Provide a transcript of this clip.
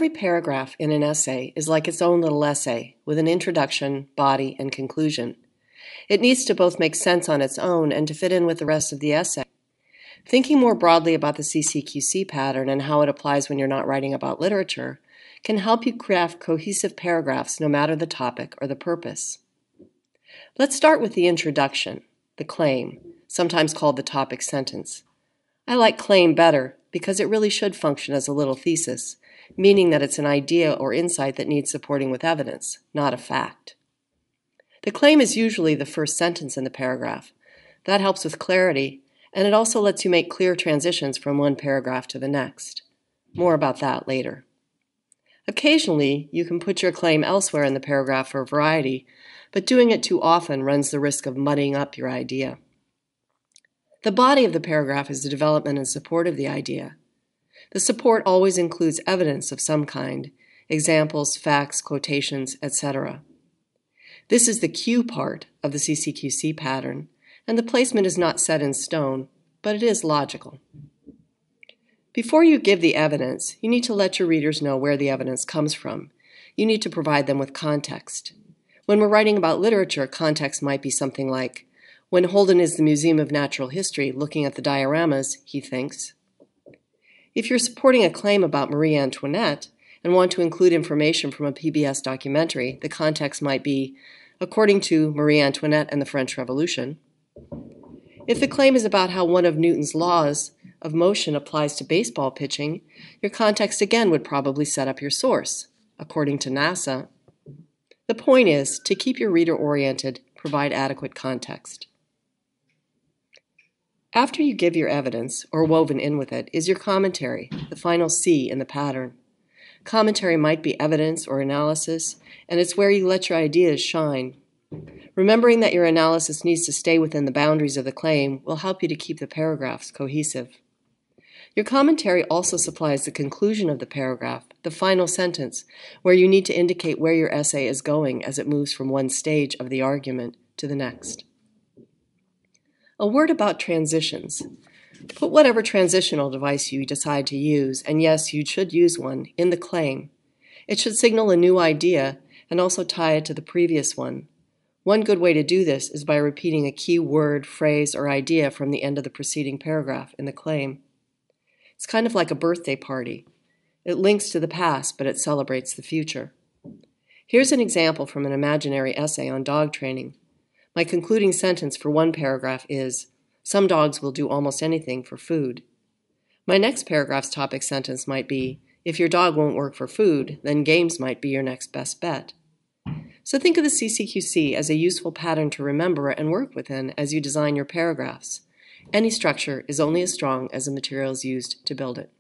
Every paragraph in an essay is like its own little essay, with an introduction, body, and conclusion. It needs to both make sense on its own and to fit in with the rest of the essay. Thinking more broadly about the CCQC pattern and how it applies when you're not writing about literature can help you craft cohesive paragraphs no matter the topic or the purpose. Let's start with the introduction, the claim, sometimes called the topic sentence. I like claim better because it really should function as a little thesis, meaning that it's an idea or insight that needs supporting with evidence, not a fact. The claim is usually the first sentence in the paragraph. That helps with clarity, and it also lets you make clear transitions from one paragraph to the next. More about that later. Occasionally, you can put your claim elsewhere in the paragraph for variety, but doing it too often runs the risk of muddying up your idea. The body of the paragraph is the development and support of the idea. The support always includes evidence of some kind, examples, facts, quotations, etc. This is the cue part of the CCQC pattern, and the placement is not set in stone, but it is logical. Before you give the evidence, you need to let your readers know where the evidence comes from. You need to provide them with context. When we're writing about literature, context might be something like, when Holden is the Museum of Natural History looking at the dioramas, he thinks. If you're supporting a claim about Marie Antoinette and want to include information from a PBS documentary, the context might be, according to Marie Antoinette and the French Revolution. If the claim is about how one of Newton's laws of motion applies to baseball pitching, your context again would probably set up your source, according to NASA. The point is, to keep your reader oriented, provide adequate context. After you give your evidence, or woven in with it, is your commentary, the final C in the pattern. Commentary might be evidence or analysis, and it's where you let your ideas shine. Remembering that your analysis needs to stay within the boundaries of the claim will help you to keep the paragraphs cohesive. Your commentary also supplies the conclusion of the paragraph, the final sentence, where you need to indicate where your essay is going as it moves from one stage of the argument to the next. A word about transitions. Put whatever transitional device you decide to use, and yes, you should use one, in the claim. It should signal a new idea and also tie it to the previous one. One good way to do this is by repeating a key word, phrase, or idea from the end of the preceding paragraph in the claim. It's kind of like a birthday party. It links to the past, but it celebrates the future. Here's an example from an imaginary essay on dog training. My concluding sentence for one paragraph is, some dogs will do almost anything for food. My next paragraph's topic sentence might be, if your dog won't work for food, then games might be your next best bet. So think of the CCQC as a useful pattern to remember and work within as you design your paragraphs. Any structure is only as strong as the materials used to build it.